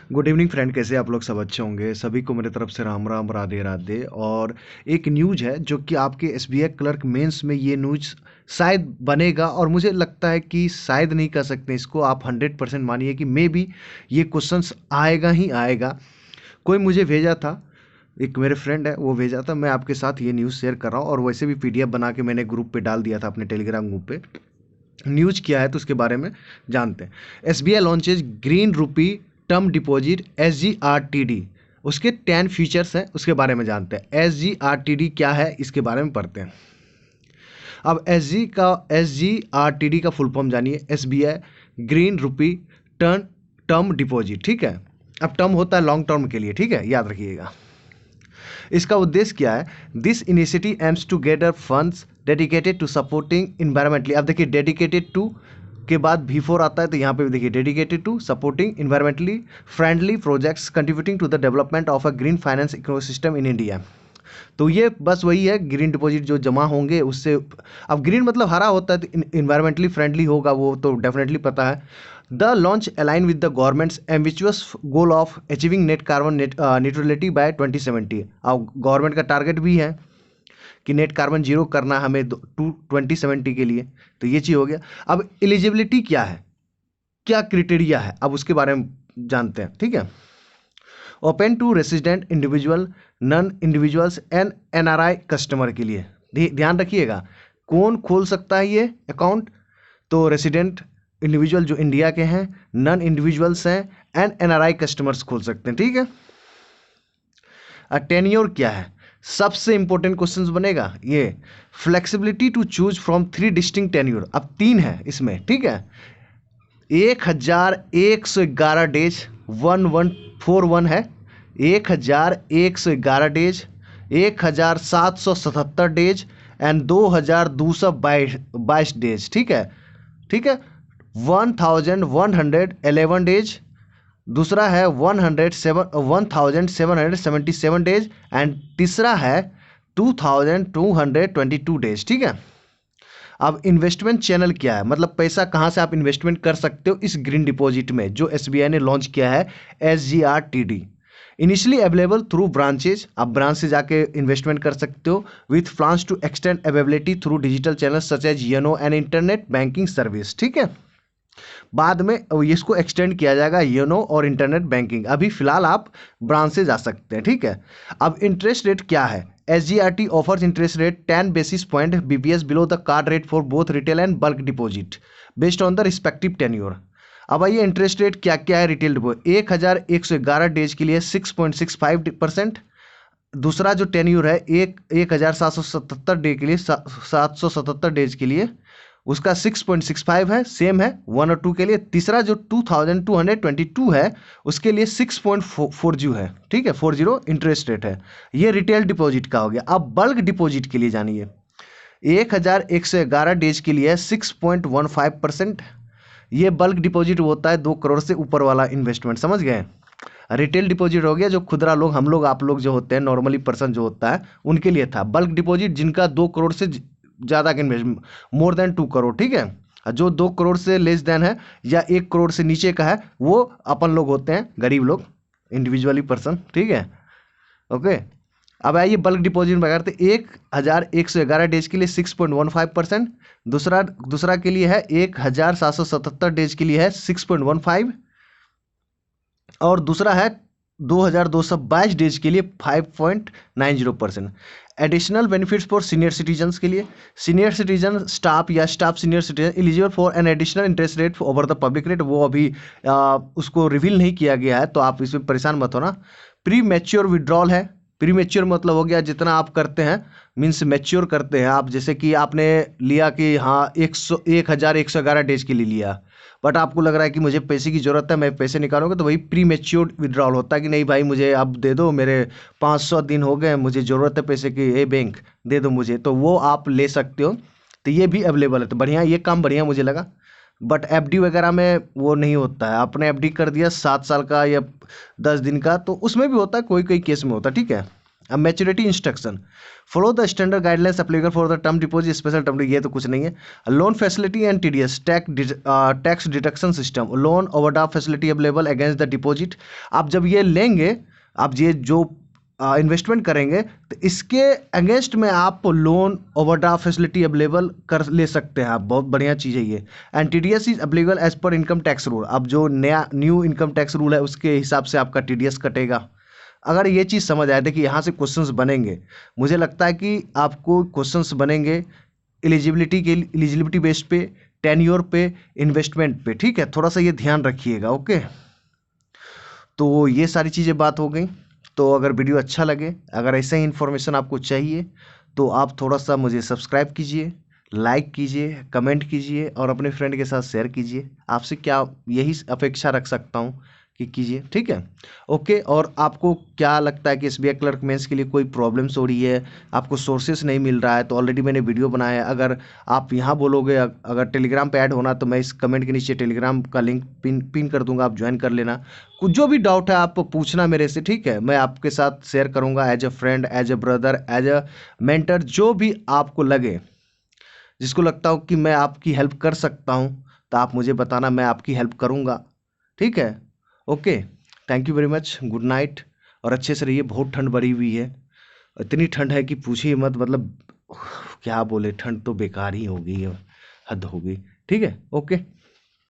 Good evening friend, कैसे आप लोग? सब अच्छे होंगे। सभी को मेरे तरफ से राम राम, राधे राधे। और एक न्यूज है जो कि आपके एसबीआई क्लर्क मेंस में ये न्यूज शायद बनेगा, और मुझे लगता है कि शायद नहीं कर सकते इसको, आप 100% मानिए कि मे बी ये क्वेश्चंस आएगा ही आएगा। कोई मुझे भेजा था, एक मेरे फ्रेंड है वो भेजा था, मैं आपके साथ ये न्यूज़ शेयर कर रहा हूँ। और वैसे भी पीडीएफ बना के मैंने ग्रुप पे डाल दिया था, अपने टेलीग्राम ग्रुप पे। न्यूज क्या है तो उसके बारे में जानते हैं। एसबीआई लॉन्चेज ग्रीन रूपी टर्म डिपॉजिट SGRTD। उसके 10 फीचर्स हैं, उसके बारे में जानते हैं। SGRTD क्या है इसके बारे में पढ़ते हैं। अब SGRTD का फुल फॉर्म जानिए। SBI ग्रीन रूपी टर्म टर्म डिपॉजिट, ठीक है। अब टर्म होता है लॉन्ग टर्म के लिए, ठीक है, याद रखिएगा। इसका उद्देश्य क्या है? This initiative aims to gather funds dedicated to supporting environmentally. अब देखिए, डेडिकेटेड टू के बाद V4 आता है, तो यहाँ पे भी देखिए dedicated to supporting environmentally friendly projects contributing to the development of a green finance ecosystem in India. तो ये बस वही है, ग्रीन डिपॉजिट जो जमा होंगे उससे। अब ग्रीन मतलब हरा होता है, तो इन्वायरमेंटली फ्रेंडली होगा, वो तो डेफिनेटली पता है। The launch align with the government's ambitious goal of achieving net carbon neutrality by 2070। अब गवर्नमेंट का टारगेट भी है कि नेट कार्बन जीरो करना हमें 2070 के लिए। तो ये चीज़ हो गया। अब एलिजिबिलिटी क्या है, क्या क्राइटेरिया है, अब उसके बारे में जानते हैं, ठीक है। Open to resident individual, non individuals and NRI customer के लिए। ध्यान रखिएगा, कौन खोल सकता है ये अकाउंट? तो रेसिडेंट इंडिविजुअल जो इंडिया के हैं, नॉन इंडिविजुअल्स हैं, एंड NRI कस्टमर्स खोल सकते हैं, ठीक है। टेन्योर क्या है? सबसे इंपॉर्टेंट क्वेश्चन बनेगा ये। Flexibility to choose from 3 distinct tenure. अब 3 है इसमें, ठीक है। 1111 डेज 1141 है, 1111 डेज, 1777 डेज एंड 2222 डेज, ठीक है, ठीक है। 1111 डेज, दूसरा है 1777 डेज, एंड तीसरा है 2222 डेज, ठीक है। अब इन्वेस्टमेंट चैनल क्या है, मतलब पैसा कहाँ से आप इन्वेस्टमेंट कर सकते हो इस ग्रीन डिपॉजिट में जो एसबीआई ने लॉन्च किया है, SGRTD। Initially available through branches, आप ब्रांच से जाके इन्वेस्टमेंट कर सकते हो, with plans to extend availability through digital channel such as YONO and internet banking service, ठीक है। बाद में इसको एक्सटेंड किया जाएगा योनो और इंटरनेट बैंकिंग। अभी फिलहाल आप ब्रांच से जा सकते हैं, ठीक है। अब इंटरेस्ट रेट क्या है? SGRT offers interest rate 10 basis point BPS below the card rate for both retail and bulk deposit based on the respective tenure. अब आइए इंटरेस्ट रेट क्या क्या है रिटेल डिपॉजिट। 1111 डेज के लिए 6.65%। दूसरा जो टेन्योर है 1777 डे के लिए, 777 डेज के लिए, उसका 6.65 है, सेम है 1 और 2 के लिए। तीसरा जो 2222 है उसके लिए 6.40 है, ठीक है, 40 इंटरेस्ट रेट है। ये रिटेल डिपॉजिट का हो गया। अब बल्क डिपॉजिट के लिए जानिए। 1111 डेज के लिए 6.15%। ये बल्क डिपॉजिट होता है 2 करोड़ से ऊपर वाला इन्वेस्टमेंट, समझ गए। रिटेल डिपॉजिट हो गया जो खुदरा लोग, हम लोग, आप लोग जो होते हैं, नॉर्मली पर्सन जो होता है उनके लिए था। बल्क डिपॉजिट जिनका 2 करोड़ से ज़्यादा का इन्वेस्टमेंट, मोर देन 2 करोड़, ठीक है। जो 2 करोड़ से लेस देन है या 1 करोड़ से नीचे का है वो अपन लोग होते हैं, गरीब लोग, इंडिविजुअली पर्सन, ठीक है, ओके। अब आइए बल्क डिपॉजिट में करते। 1111 डेज के लिए 6.15%। दूसरा के लिए है 1777 डेज के लिए है 6.15, और दूसरा है 2222 डेज के लिए 5.90%। Additional benefits for senior citizens के लिए, सीनियर सिटीजन स्टाफ या staff senior citizen eligible for an additional interest rate over the public rate. वो अभी उसको रिवील नहीं किया गया है, तो आप इसमें परेशान मत होना। प्री मैच्योर विड्रॉल है। प्री मैच्योर मतलब हो गया जितना आप करते हैं, मीन्स मैच्योर करते हैं आप, जैसे कि आपने लिया कि हाँ 1111 डेज के लिए लिया, बट आपको लग रहा है कि मुझे पैसे की ज़रूरत है, मैं पैसे निकालूंगा, तो वही प्री मैच्योर्ड विड्रॉल होता है कि नहीं भाई मुझे अब दे दो, मेरे 500 दिन हो गए, मुझे ज़रूरत है पैसे की, ए बैंक दे दो मुझे, तो वो आप ले सकते हो। तो ये भी अवेलेबल है, तो बढ़िया, ये काम बढ़िया मुझे लगा। बट FD वगैरह में वो नहीं होता है। आपने FD कर दिया 7 साल का या 10 दिन का, तो उसमें भी होता है, कोई कोई केस में होता है, ठीक है। अब maturity instruction, follow the standard guidelines applicable for the term deposit special term, ये तो कुछ नहीं है। Loan facility and TDS tax deduction system, loan overdraft facility available against the deposit. आप जब ये लेंगे, आप ये जो इन्वेस्टमेंट करेंगे तो इसके अगेंस्ट में आप लोन ओवरड्राफ्ट फैसिलिटी अवेलेबल कर ले सकते हैं आप, बहुत बढ़िया चीज़ है ये। And TDS is available as per income tax rule, अब जो नया न्यू इनकम टैक्स रूल है उसके हिसाब से आपका टीडीएस कटेगा। अगर ये चीज़ समझ आए, देखिए यहाँ से क्वेश्चंस बनेंगे, मुझे लगता है कि आपको क्वेश्चंस बनेंगे एलिजिबिलिटी बेस्ड पे, टेन्योर पे, इन्वेस्टमेंट पे, ठीक है, थोड़ा सा ये ध्यान रखिएगा। ओके, तो ये सारी चीज़ें बात हो गई। तो अगर वीडियो अच्छा लगे, अगर ऐसा ही इन्फॉर्मेशन आपको चाहिए तो आप थोड़ा सा मुझे सब्सक्राइब कीजिए, लाइक कीजिए, कमेंट कीजिए और अपने फ्रेंड के साथ शेयर कीजिए। आपसे क्या यही अपेक्षा रख सकता हूँ कि कीजिए, ठीक है। ओके, और आपको क्या लगता है कि एसबीआई क्लर्क मेंस के लिए कोई प्रॉब्लम्स हो रही है, आपको सोर्सेस नहीं मिल रहा है, तो ऑलरेडी मैंने वीडियो बनाया है। अगर आप यहाँ बोलोगे अगर टेलीग्राम पे ऐड होना, तो मैं इस कमेंट के नीचे टेलीग्राम का लिंक पिन कर दूंगा, आप ज्वाइन कर लेना। कुछ जो भी डाउट है आप पूछना मेरे से, ठीक है, मैं आपके साथ शेयर करूंगा as a friend, as a brother, as a mentor, जो भी आपको लगे, जिसको लगता हो कि मैं आपकी हेल्प कर सकता हूँ, तो आप मुझे बताना, मैं आपकी हेल्प करूँगा, ठीक है। Okay, thank you very much, good night, और अच्छे से रहिए। बहुत ठंड बढ़ी हुई है, इतनी ठंड है कि पूछिए मत, मतलब क्या बोले, ठंड तो बेकार ही हो गई है, हद हो गई, ठीक है। ओके।